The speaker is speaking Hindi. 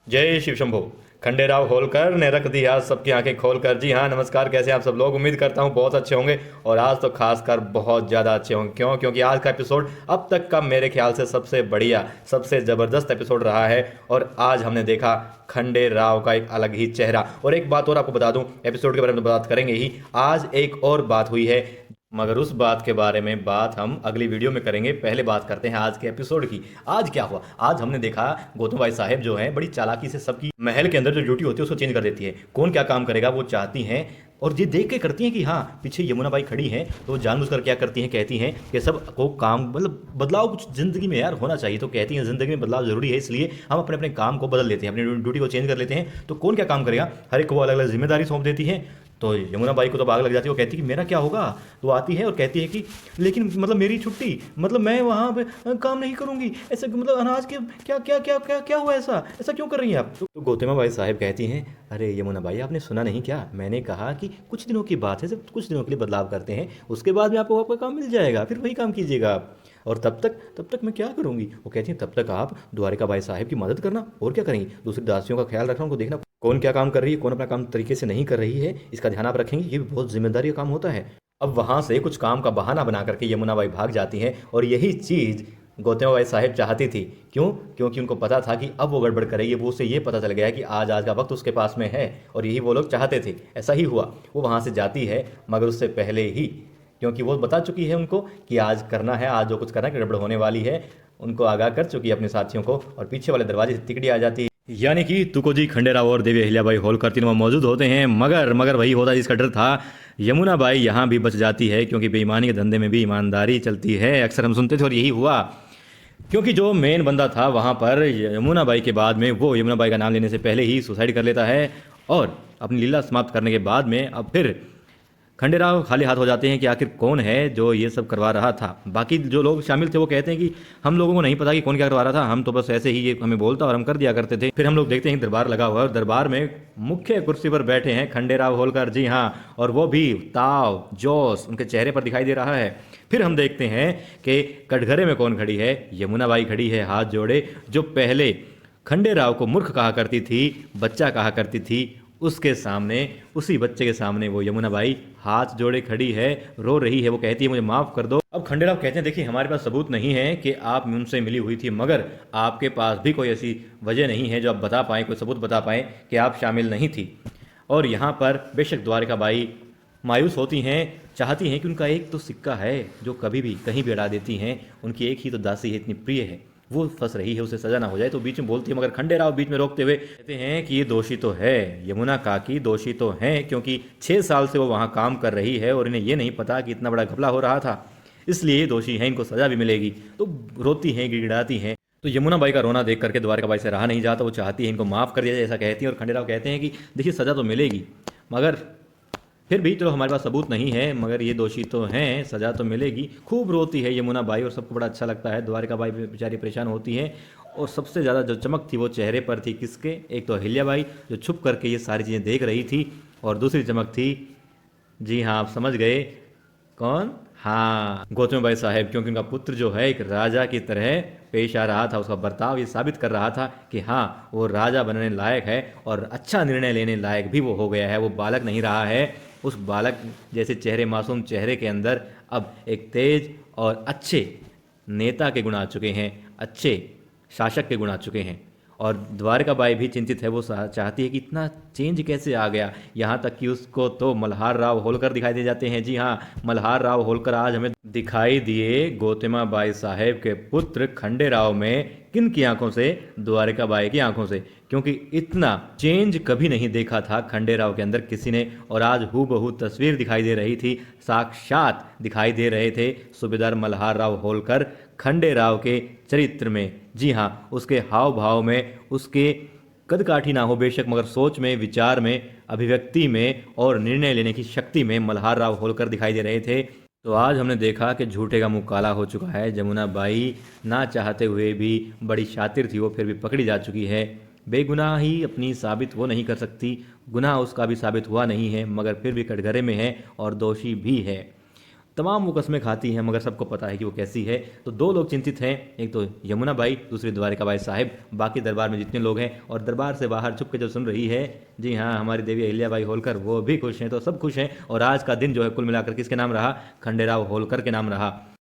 जय शिव शंभो। खंडेराव होलकर ने रख दी आज सबकी आंखें खोलकर। जी हाँ, नमस्कार। कैसे हैं आप सब लोग? उम्मीद करता हूँ बहुत अच्छे होंगे और आज तो खासकर बहुत ज़्यादा अच्छे होंगे। क्यों? क्योंकि आज का एपिसोड अब तक का मेरे ख्याल से सबसे बढ़िया, सबसे ज़बरदस्त एपिसोड रहा है। और आज हमने देखा खंडेराव का एक अलग ही चेहरा। और एक बात और आपको बता दूं, एपिसोड के बारे में तो बात करेंगे ही, आज एक और बात हुई है, मगर उस बात के बारे में बात हम अगली वीडियो में करेंगे। पहले बात करते हैं आज के एपिसोड की। आज क्या हुआ? आज हमने देखा गौतम भाई साहब जो है बड़ी चालाकी से सबकी महल के अंदर जो ड्यूटी होती है उसको चेंज कर देती है। कौन क्या काम करेगा वो चाहती हैं और ये देख के करती हैं कि हाँ पीछे यमुना बाई खड़ी हैं, तो जानबूझकर क्या करती हैं, कहती हैं कि सब को काम मतलब बदलाव कुछ जिंदगी में यार होना चाहिए। तो कहती हैं जिंदगी में बदलाव जरूरी है, इसलिए हम अपने अपने काम को बदल लेते हैं, अपनी ड्यूटी को चेंज कर लेते हैं। तो कौन क्या काम करेगा, हर एक को अलग अलग जिम्मेदारी सौंप देती है। तो यमुना बाई को तो आग लग जाती है, वो कहती है कि मेरा क्या होगा। तो आती है और कहती है कि लेकिन मतलब मेरी छुट्टी, मतलब मैं वहाँ पे काम नहीं करूँगी, ऐसे मतलब अनाज के क्या क्या क्या क्या क्या हुआ, ऐसा ऐसा क्यों कर रही हैं आप? तो गौतमा बाई साहब कहती हैं, अरे यमुना बाई आपने सुना नहीं क्या, मैंने कहा कि कुछ दिनों की बात है, सिर्फ कुछ दिनों के लिए बदलाव करते हैं, उसके बाद में आपको आपका काम मिल जाएगा, फिर वही काम कीजिएगा आप। और तब तक मैं क्या करूंगी? वो कहती हैं तब तक आप द्वारिका बाई साहब की मदद करना, और क्या करेंगी, दूसरी दासियों का ख्याल रखना, उनको देखना कौन क्या काम कर रही है, कौन अपना काम तरीके से नहीं कर रही है, इसका ध्यान आप रखेंगे। ये भी बहुत जिम्मेदारी का काम होता है। अब वहां से कुछ काम का बहाना बना करके यमुना बाई भाग जाती हैं और यही चीज गौतम बाई साहब चाहती थी। क्यों? क्योंकि उनको पता था कि अब वो गड़बड़ करेगी। वो उसे ये पता चल गया कि आज का वक्त उसके पास में है और यही वो लोग चाहते थे। ऐसा ही हुआ, वो वहां से जाती है, मगर उससे पहले ही, क्योंकि वो बता चुकी है उनको कि आज करना है, आज जो कुछ करना है गड़बड़ होने वाली है, उनको आगाह कर चुकी है अपने साथियों को। और पीछे वाले दरवाजे से तिकड़ी आ जाती है, यानी कि तुकोजी, खंडेराव और देवी अहिल्याबाई होलकर तीनों मौजूद होते हैं। मगर वही होता जिसका डर था। यमुना बाई यहाँ भी बच जाती है, क्योंकि बेईमानी के धंधे में भी ईमानदारी चलती है, अक्सर हम सुनते थे। और यही हुआ, क्योंकि जो मेन बंदा था वहाँ पर यमुना बाई के बाद में, वो यमुना बाई का नाम लेने से पहले ही सुसाइड कर लेता है। और अपनी लीला समाप्त करने के बाद में अब फिर खंडेराव खाली हाथ हो जाते हैं कि आखिर कौन है जो ये सब करवा रहा था। बाकी जो लोग शामिल थे वो कहते हैं कि हम लोगों को नहीं पता कि कौन क्या करवा रहा था, हम तो बस ऐसे ही ये हमें बोलता और हम कर दिया करते थे। फिर हम लोग देखते हैं दरबार लगा हुआ है और दरबार में मुख्य कुर्सी पर बैठे हैं खंडेराव होलकर। जी हाँ, और वो भी ताव जोश उनके चेहरे पर दिखाई दे रहा है। फिर हम देखते हैं कि कटघरे में कौन खड़ी है, यमुना बाई खड़ी है हाथ जोड़े, जो पहले खंडेराव को मूर्ख कहा करती थी, बच्चा कहा करती थी, उसके सामने, उसी बच्चे के सामने वो यमुना बाई हाथ जोड़े खड़ी है, रो रही है। वो कहती है मुझे माफ कर दो। अब खंडेराव कहते हैं देखिए हमारे पास सबूत नहीं है कि आप उनसे मिली हुई थी, मगर आपके पास भी कोई ऐसी वजह नहीं है जो आप बता पाएं, कोई सबूत बता पाएं कि आप शामिल नहीं थी। और यहाँ पर बेशक द्वारिका बाई मायूस होती हैं, चाहती हैं कि उनका एक तो सिक्का है जो कभी भी कहीं भी अड़ा देती हैं, उनकी एक ही तो दासी है, इतनी प्रिय है, वो फंस रही है, उसे सजा ना हो जाए। तो बीच में बोलती है, मगर खंडेराव बीच में रोकते हुए कहते हैं कि ये दोषी तो है, यमुना काकी दोषी तो हैं, क्योंकि 6 साल से वो वहाँ काम कर रही है और इन्हें ये नहीं पता कि इतना बड़ा घपला हो रहा था, इसलिए ये दोषी हैं, इनको सजा भी मिलेगी। तो रोती हैं, गिड़गिड़ाती हैं। तो यमुना बाई का रोना देख करके द्वारका बाई से रहा नहीं जाता, वो चाहती है इनको माफ़ कर दिया जाए, ऐसा कहती है। और खंडेराव कहते हैं कि देखिए सज़ा तो मिलेगी, मगर फिर भी चलो हमारे पास सबूत नहीं है, मगर ये दोषी तो हैं, सज़ा तो मिलेगी। खूब रोती है यमुना बाई और सबको बड़ा अच्छा लगता है। द्वारिका बाई बेचारी परेशान होती हैं और सबसे ज़्यादा जो चमक थी वो चेहरे पर थी किसके? एक तो अहिल्या बाई जो छुप करके ये सारी चीज़ें देख रही थी, और दूसरी चमक थी, जी हाँ आप समझ गए कौन? हाँ, गौतम बाई साहब, क्योंकि उनका पुत्र जो है एक राजा की तरह पेश आ रहा था, उसका बर्ताव ये साबित कर रहा था कि हाँ वो राजा बनने लायक है और अच्छा निर्णय लेने लायक भी वो हो गया है, वो बालक नहीं रहा है। उस बालक जैसे चेहरे, मासूम चेहरे के अंदर अब एक तेज और अच्छे नेता के गुण आ चुके हैं, अच्छे शासक के गुण आ चुके हैं। और द्वारका बाई भी चिंतित है, वो चाहती है कि इतना चेंज कैसे आ गया, यहाँ तक कि उसको तो मल्हार राव होलकर दिखाई दे जाते हैं। जी हाँ, मल्हार राव होलकर आज हमें दिखाई दिए गौतमा बाई साहेब के पुत्र खंडेराव में। किन की आंखों से? द्वारका बाई की आंखों से, क्योंकि इतना चेंज कभी नहीं देखा था खंडेराव के अंदर किसी ने। और आज हूबहू तस्वीर दिखाई दे रही थी, साक्षात दिखाई दे रहे थे सूबेदार मल्हार राव होलकर खंडेराव के चरित्र में। जी हाँ, उसके हाव भाव में, उसके कद काठी ना हो बेशक, मगर सोच में, विचार में, अभिव्यक्ति में और निर्णय लेने की शक्ति में मल्हार राव होलकर दिखाई दे रहे थे। तो आज हमने देखा कि झूठे का मुंह काला हो चुका है। यमुना बाई ना चाहते हुए भी बड़ी शातिर थी, वो फिर भी पकड़ी जा चुकी है। बेगुनाह ही अपनी साबित वो नहीं कर सकती, गुनाह उसका भी साबित हुआ नहीं है, मगर फिर भी कटघरे में है और दोषी भी है। तमाम वो कस्में खाती हैं मगर सबको पता है कि वो कैसी है। तो दो लोग चिंतित हैं, एक तो यमुना बाई, दूसरी द्वारिकाबाई साहिब। बाकी दरबार में जितने लोग हैं और दरबार से बाहर छुप के जो सुन रही है, जी हाँ, हमारी देवी अहिल्याबाई होलकर, वो भी खुश हैं। तो सब खुश हैं और आज का दिन जो है कुल मिलाकर किसके नाम रहा? खंडेराव होलकर के नाम रहा।